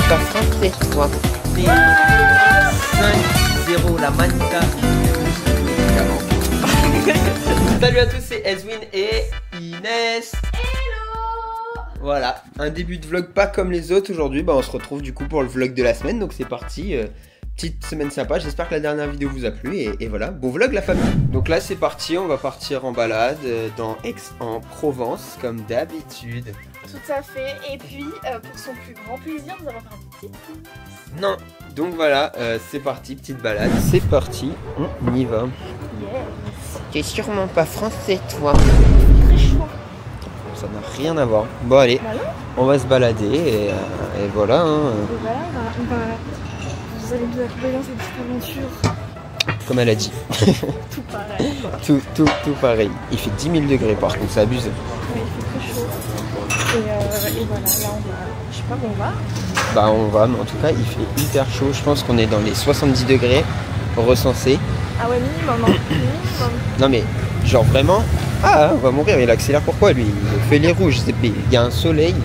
pas français, toi. 5-0, la manita. Salut à tous, c'est Ezwin et Inès. Hello. Voilà, un début de vlog pas comme les autres aujourd'hui. Bah, on se retrouve du coup pour le vlog de la semaine, donc c'est parti. Petite semaine sympa, j'espère que la dernière vidéo vous a plu et voilà, beau vlog la famille. Donc là c'est parti, on va partir en balade dans Aix-en-Provence comme d'habitude. Tout à fait, et puis pour son plus grand plaisir, nous allons faire une petite course. Non, donc voilà, c'est parti, petite balade. C'est parti, on y va. Yes. T'es sûrement pas français toi. Très chaud. Ça n'a rien à voir. Bon allez, Bah non. on va se balader et voilà. Hein. Et voilà, vous allez nous accompagner dans cette petite aventure. Comme elle a dit. Tout pareil. tout pareil. Il fait 10 000 degrés par contre, ça abuse. Oui, il fait très chaud. Et voilà, là on va, je sais pas où on va. Bah on va, mais en tout cas il fait hyper chaud. Je pense qu'on est dans les 70 degrés recensés. Ah ouais, minimum, hein. Minimum. Non mais genre vraiment, ah on va mourir, il accélère pourquoi lui? Il fait les rouges, il y a un soleil.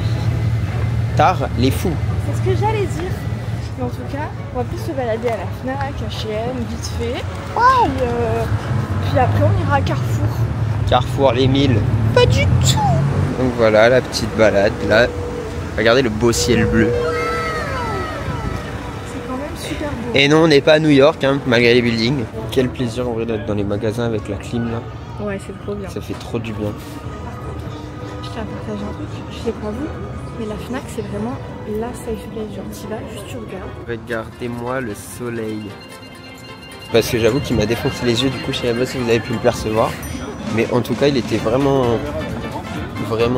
Tard, les fous. C'est ce que j'allais dire. Mais en tout cas, on va plus se balader à la Fnac, H&M, vite fait. Puis après on ira à Carrefour. Carrefour, les 1000. Pas du tout. Donc voilà la petite balade là. Regardez le beau ciel bleu. C'est quand même super beau. Et non, on n'est pas à New York, hein, malgré les buildings. Quel plaisir en vrai d'être dans les magasins avec la clim là. Ouais, c'est trop bien. Ça fait trop du bien. Je tiens à partager un truc, je sais pas vous, mais la Fnac c'est vraiment la safe place. Genre t'y vas, juste tu regardes. Regardez-moi le soleil. Parce que j'avoue qu'il m'a défoncé les yeux, du coup je sais pas si vous avez pu le percevoir. Mais en tout cas il était vraiment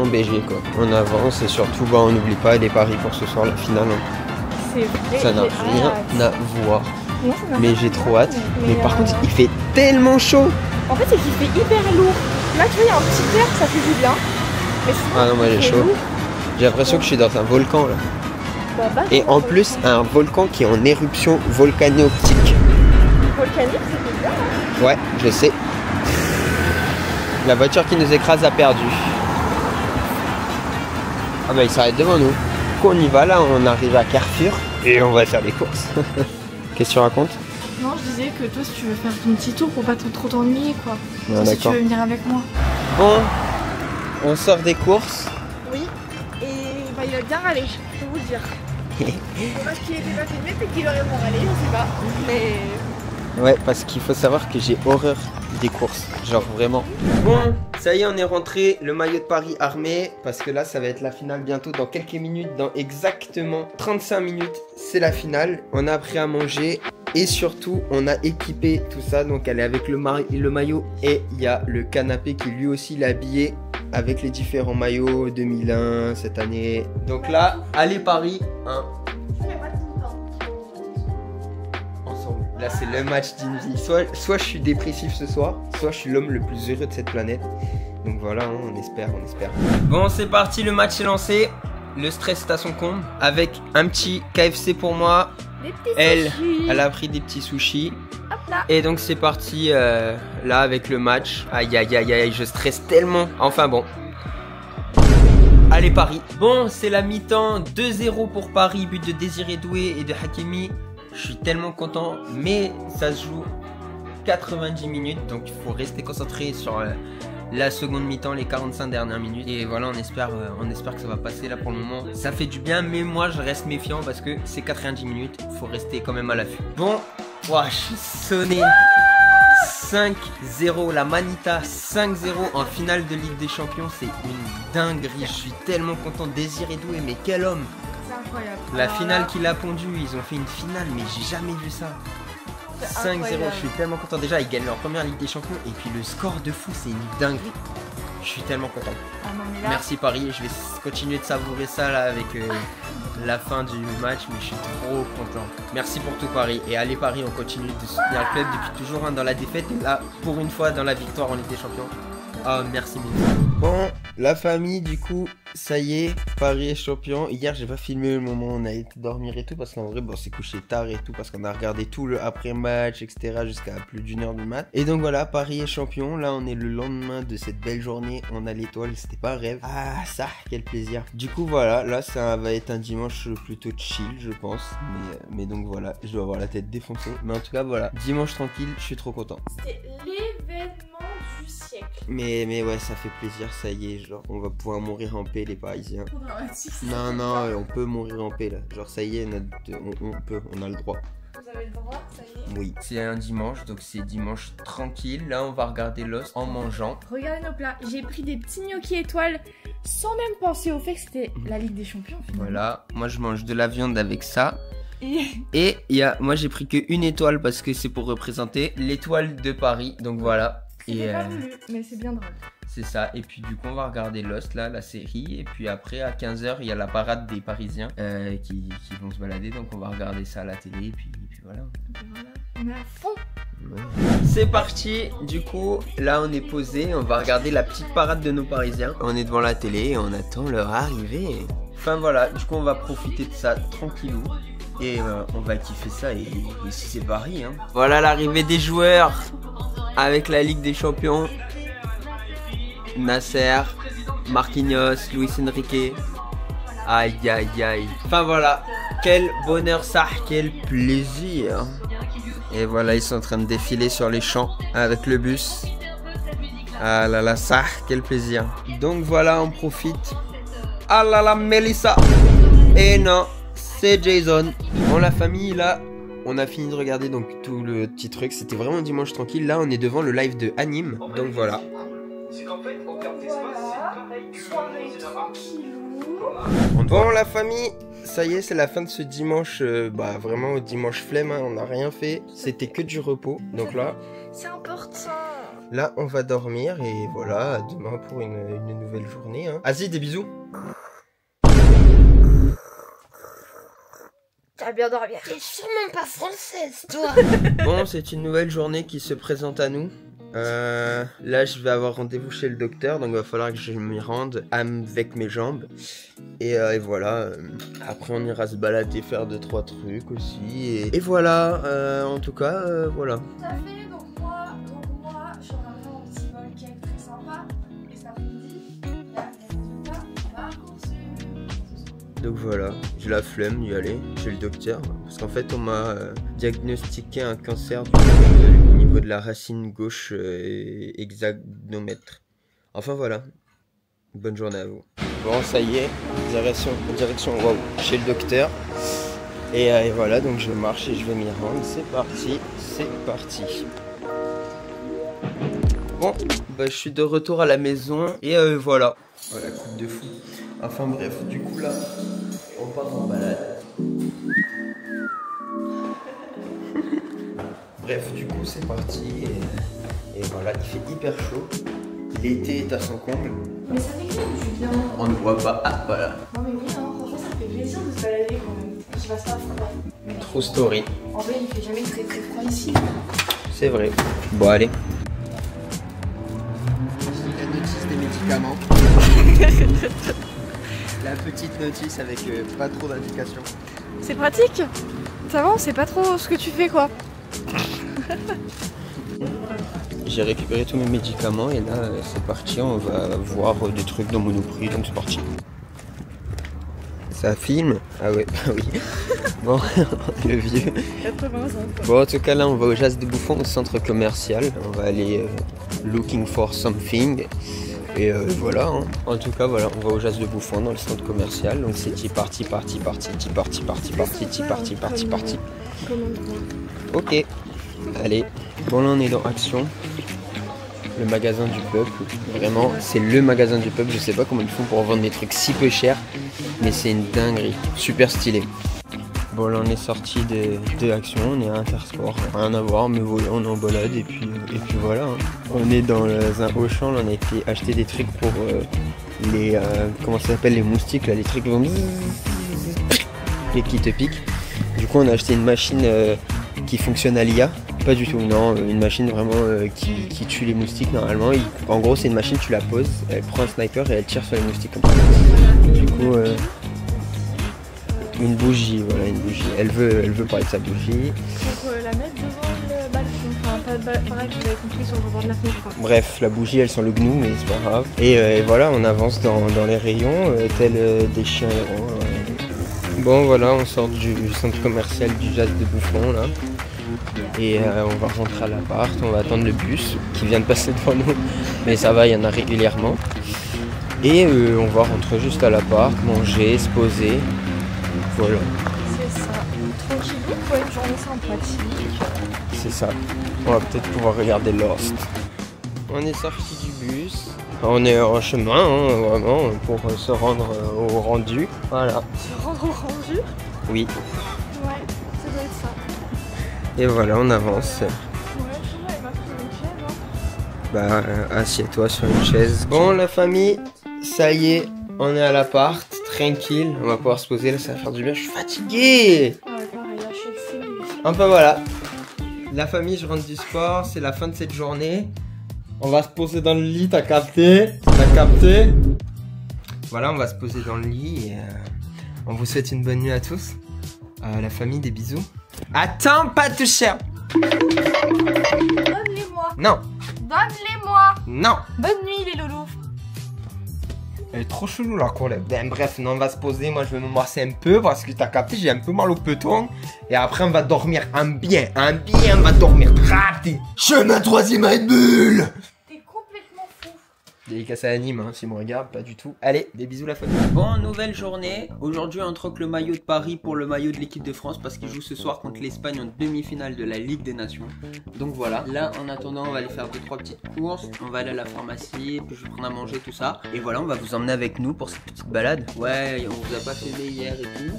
BG quoi. On avance et surtout bah, on n'oublie pas les paris pour ce soir, la finale. C'est vrai. Ça n'a rien à voir. Non, ça n'a Mais rien j'ai à trop voir, hâte. Mais par contre il fait tellement chaud. En fait c'est qu'il fait hyper lourd. Là tu vois il y a un petit air, ça fait du bien. Mais sinon, Ah non moi j'ai il fait chaud. lourd. J'ai l'impression que je suis dans un volcan là. Bah, Et en plus un volcan qui est en éruption volcano-optique. volcanique, c'était bien. Hein. Ouais, je sais. La voiture qui nous écrase a perdu. Ah bah il s'arrête devant nous. On y va là, on arrive à Carrefour et on va faire les courses. Qu'est-ce que tu racontes? Non, je disais que toi si tu veux faire ton petit tour pour pas trop t'ennuyer quoi. Ah, Toi, si tu d'accord. veux venir avec moi. Bon, on sort des courses. Oui, et bah, il va bien râler, je peux vous le dire. Dommage qu'il était pas filmé, peut-être qu'il aurait moins râlé, je sais pas. Mais. Ouais, parce qu'il faut savoir que j'ai horreur des courses, genre vraiment. Bon, ça y est, on est rentré, le maillot de Paris armé, parce que là, ça va être la finale bientôt, dans quelques minutes, dans exactement 35 minutes, c'est la finale. On a pris à manger et surtout, on a équipé tout ça, donc elle est avec le maillot et il y a le canapé qui lui aussi l'a habillé avec les différents maillots 2001 cette année. Donc là, allez Paris, hein. Ensemble. Là c'est le match d'une vie. Soit je suis dépressif ce soir, soit je suis l'homme le plus heureux de cette planète. Donc voilà, hein, on espère. Bon c'est parti, le match est lancé. Le stress est à son comble. Avec un petit KFC pour moi. Des petits Elle, sushis. elle a pris des petits sushis. Hop là. Et donc c'est parti là avec le match. Aïe aïe aïe aïe, je stresse tellement. Enfin bon. Allez Paris. Bon c'est la mi-temps, 2-0 pour Paris, but de Désiré Doué et de Hakimi. Je suis tellement content, mais ça se joue 90 minutes, donc il faut rester concentré sur la seconde mi-temps, les 45 dernières minutes. Et voilà, on espère que ça va passer là pour le moment. Ça fait du bien, mais moi je reste méfiant parce que c'est 90 minutes, il faut rester quand même à l'affût. Bon, ouah, je suis sonné. 5-0, la Manita 5-0 en finale de Ligue des Champions, c'est une dinguerie. Je suis tellement content. Désiré Doué, mais quel homme! C'est incroyable. La Alors finale là, qu'il a pondu, ils ont fait une finale, mais j'ai jamais vu ça. c'est 5-0, incroyable. je suis tellement content. Déjà, ils gagnent leur première Ligue des Champions, et puis le score de fou, c'est une dinguerie. Je suis tellement content. Ah non, mais là, Merci Paris, je vais continuer de savourer ça là avec la fin du match, mais je suis trop content. Merci pour tout Paris, et allez Paris, on continue de soutenir le club depuis toujours hein, dans la défaite, et là, pour une fois, dans la victoire en Ligue des Champions. Oh, merci mille. Bon, La famille, du coup, ça y est, Paris est champion. Hier, j'ai pas filmé le moment où on a été dormir et tout, parce qu'en vrai, bon, on s'est couché tard et tout, parce qu'on a regardé tout le après-match, etc., jusqu'à plus d'1h du mat. Et donc voilà, Paris est champion. Là, on est le lendemain de cette belle journée. On a l'étoile, c'était pas un rêve. Ah, ça, quel plaisir. Du coup, voilà, là, ça va être un dimanche plutôt chill, je pense. Mais donc voilà, je dois avoir la tête défoncée. Mais en tout cas, voilà, dimanche tranquille, je suis trop content. C'était l'événement du siècle. Mais ouais, ça fait plaisir, ça y est, genre, on va pouvoir mourir en paix, les Parisiens. Trop dramatique. Non, on peut mourir en paix, là. Genre, ça y est, on a le droit. Vous avez le droit, ça y est. Oui. C'est un dimanche, donc c'est dimanche tranquille. Là, on va regarder Lost en mangeant. Regardez nos plats. J'ai pris des petits gnocchis étoiles sans même penser au fait que c'était la Ligue des Champions. Finalement. Voilà, moi je mange de la viande avec ça. Et moi j'ai pris qu'une étoile parce que c'est pour représenter l'étoile de Paris. Donc voilà. C'était pas voulu, mais c'est bien drôle. C'est ça. Et puis du coup on va regarder Lost là, la série. Et puis après à 15h il y a la parade des Parisiens qui vont se balader. Donc on va regarder ça à la télé. Et puis voilà. On est à fond. Ouais. C'est parti. Du coup là on est posé. On va regarder la petite parade de nos Parisiens. On est devant la télé et on attend leur arrivée. Enfin voilà. Du coup on va profiter de ça tranquillou. Et on va kiffer ça et ici c'est Paris hein. Voilà l'arrivée des joueurs avec la Ligue des Champions. Nasser, Marquinhos, Luis Enrique. Aïe aïe aïe. Enfin voilà, quel bonheur ça, quel plaisir. Et voilà ils sont en train de défiler sur les champs avec le bus. Ah là là ça, quel plaisir. Donc voilà on profite. Ah là là Melissa. Et non. C'est Jason. Bon la famille là, on a fini de regarder donc tout le petit truc. C'était vraiment un dimanche tranquille. Là on est devant le live de Anime. Donc voilà. Bon la famille, ça y est c'est la fin de ce dimanche. Vraiment dimanche flemme hein, on n'a rien fait. C'était que du repos. Donc là c'est important. Là on va dormir et voilà, demain pour une nouvelle journée hein. Vas-y des bisous. T'as bien dormi. T'es sûrement pas française, toi. Bon, c'est une nouvelle journée qui se présente à nous. Là, je vais avoir rendez-vous chez le docteur, donc il va falloir que je m'y rende avec mes jambes. Et voilà. Après, on ira se balader, faire 2-3 trucs aussi. Et voilà. En tout cas, voilà. Ça fait donc moi, je suis en train de faire mon petit bol cake très sympa. Et cet après-midi, il y a les résultats Parcoursup. Donc voilà, j'ai la flemme d'y aller chez le docteur parce qu'en fait on m'a diagnostiqué un cancer au niveau de la racine gauche hexagonomètre. Enfin voilà, bonne journée à vous. Bon ça y est, direction wow, chez le docteur. Et voilà, donc je marche et je vais m'y rendre. C'est parti, c'est parti. Bon, bah, je suis de retour à la maison et voilà. Voilà, coup de fou. Enfin bref, du coup là, on part en balade. Bref, du coup c'est parti et voilà, il fait hyper chaud. L'été est à son comble. Mais ça fait quand même du bien. On ne voit pas. Ah voilà. Non mais oui, hein, franchement ça fait plaisir de se balader quand même. Il fasse pas froid. Mais True story. en vrai il fait jamais très très froid ici. C'est vrai. Bon allez. La notice des médicaments. La petite notice avec pas trop d'indications. C'est pratique. Ça va, on sait pas trop ce que tu fais quoi. J'ai récupéré tous mes médicaments et là c'est parti, on va voir des trucs dans Monoprix, donc c'est parti. Ça filme? Ah ouais, bah oui. Bon, le vieux. 80 ans. Bon en tout cas là on va au Jas de Bouffon, au centre commercial. On va aller looking for something. Et voilà, hein. En tout cas voilà, on va au Jas de Bouffon dans le centre commercial. Donc c'est parti. Ok, allez. Bon là on est dans Action, le magasin du peuple. Vraiment, c'est le magasin du peuple. Je sais pas comment ils font pour vendre des trucs si peu chers, mais c'est une dinguerie, super stylé. Bon là on est sorti de Action, on est à Intersport, rien à voir, mais voilà, on est en balade et puis voilà. Hein. On est dans un Auchan, là, on a été acheter des trucs pour les comment ça s'appelle, les moustiques là, les trucs qui vont et qui te piquent. Du coup on a acheté une machine qui fonctionne à l'IA. Pas du tout, non, une machine vraiment qui tue les moustiques normalement. En gros, c'est une machine, tu la poses, elle prend un sniper et elle tire sur les moustiques comme ça. Du coup, une bougie, voilà, une bougie. Elle veut parler de sa bougie. Donc la mettre devant le balcon, enfin pas pareil que vous avez compris sur le bord de la fenêtre. Bref, la bougie elle sent le gnou, mais c'est pas grave. Et voilà, on avance dans les rayons, tel des chiens errants. Bon voilà, on sort du centre commercial du Jazz de Bouffon là. Et on va rentrer à l'appart, on va attendre le bus qui vient de passer devant nous. Mais ça va, il y en a régulièrement. Et on va rentrer juste à l'appart, manger, se poser. Voilà. C'est ça. Tranquille, pour une journée sympathique. C'est ça. On va peut-être pouvoir regarder Lost. On est sorti du bus. On est en chemin, hein, vraiment, pour se rendre au rendu. Voilà. Se rendre au rendu? Oui. Ouais, ça doit être ça. Et voilà, on avance. Ouais, je vois, il m'a pris une chaise. Hein. Bah, assieds-toi sur une chaise. Bon, la famille, ça y est, on est à l'appart, tranquille. On va pouvoir se poser, là, ça va faire du bien. Je suis fatigué. Ouais, pareil, là, je suis exténuée. Enfin, voilà. La famille, je rentre du sport, c'est la fin de cette journée. On va se poser dans le lit, t'as capté? T'as capté? Voilà, on va se poser dans le lit et on vous souhaite une bonne nuit à tous. La famille, des bisous. Attends, pas de toucher. Donne-les-moi. Non, Donne-les-moi. non. Bonne nuit, les loulous. Elle est trop chelou la cour. Ben bref, non, on va se poser. Moi, je vais me morcer un peu parce que t'as capté, j'ai un peu mal au peton. Et après, on va dormir un bien, on va dormir rapide. Je mets un troisième Red Bull. T'es complètement fou. Dédicace à Anime, hein, s'il me regarde, pas du tout. Allez, des bisous la famille. Bon, nouvelle journée. Aujourd'hui, on troque le maillot de Paris pour le maillot de l'équipe de France parce qu'il joue ce soir contre l'Espagne en demi-finale de la Ligue des Nations. Donc voilà. Là, en attendant, on va aller faire 2-3 petites courses. On va aller à la pharmacie, puis je vais prendre à manger, tout ça. Et voilà, on va vous emmener avec nous pour cette petite balade. Ouais, on vous a pas filmé hier et tout.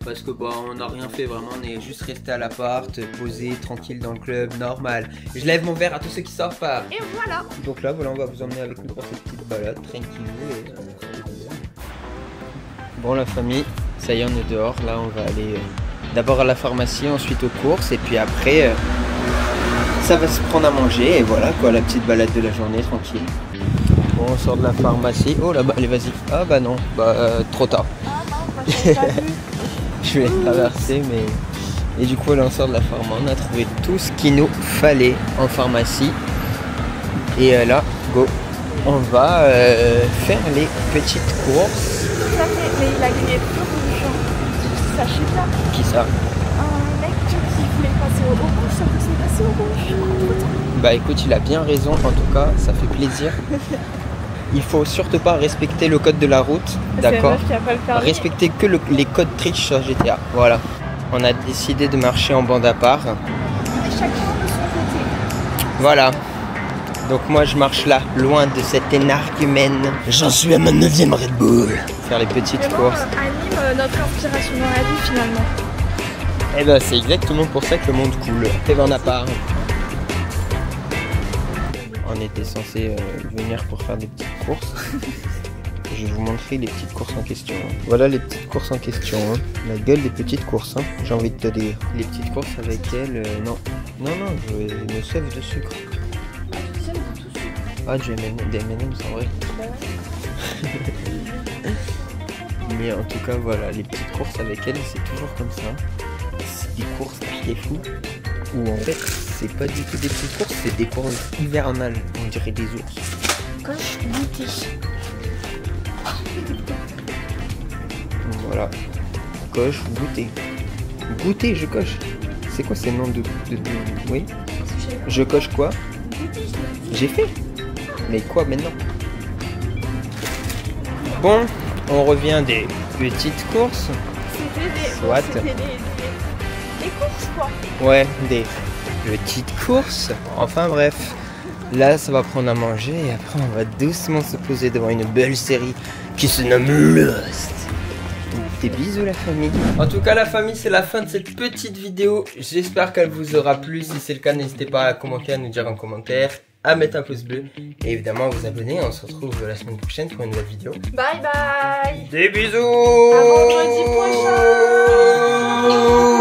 Parce que bon, on n'a rien fait vraiment, on est juste resté à l'appart, posé, tranquille dans le club, normal. Je lève mon verre à tous ceux qui savent pas. Et voilà. Donc là, voilà, on va vous emmener avec nous pour cette petite balade, tranquille. Bon la famille, ça y est, on est dehors. Là, on va aller d'abord à la pharmacie, ensuite aux courses, et puis après, ça va se prendre à manger. Et voilà quoi, la petite balade de la journée, tranquille. Bon, on sort de la pharmacie. Oh là-bas, allez, vas-y. Ah bah non, trop tard. Ah non, bah, j'ai pas vu. Je vais traverser, mais... Et du coup, là, on sort de la pharmacie. On a trouvé tout ce qu'il nous fallait en pharmacie. Et là, go. On va faire les petites courses. Tout à fait, mais il a grillé tout rouge. Sachez bien. Qui ça? Un mec qui voulait passer au rouge, ça s'est passé au rouge. Bah écoute, il a bien raison. En tout cas, ça fait plaisir. Il faut surtout pas respecter le code de la route, d'accord? Respecter que les codes triche sur GTA. Voilà. On a décidé de marcher en bande à part. Chacun de son côté. Voilà. Donc moi je marche là, loin de cette énergumène. J'en suis à ma 9ème Red Bull. Faire les petites courses. Anime notre inspiration dans la vie finalement. Eh ben c'est exactement pour ça que le monde coule. Fais bande à part. On était censé venir pour faire des petites courses. Je vais vous montrer les petites courses en question. Voilà les petites courses en question. La gueule des petites courses, j'ai envie de te dire. Les petites courses avec elles, non. Non, je me sauve de sucre. Ah, des M&M's en vrai. Mais en tout cas, voilà, les petites courses avec elles, c'est toujours comme ça. C'est des courses des fous. Ou en fait, c'est pas du tout des petites courses, c'est des courses hivernales. On dirait des ours. Coche goûter. Voilà. Coche, goûter. Goûter, je coche. C'est quoi ces noms de... Oui. Je coche quoi? J'ai fait. Mais quoi maintenant? Bon, on revient des petites courses. C'était des courses quoi. Ouais, des petites courses. Enfin bref. Là, ça va prendre à manger et après, on va doucement se poser devant une belle série qui se nomme Lost. Des bisous la famille. En tout cas la famille, c'est la fin de cette petite vidéo. J'espère qu'elle vous aura plu. Si c'est le cas, n'hésitez pas à commenter, à nous dire en commentaire, à mettre un pouce bleu et évidemment à vous abonner. On se retrouve la semaine prochaine pour une nouvelle vidéo. Bye bye. Des bisous. À vendredi prochain.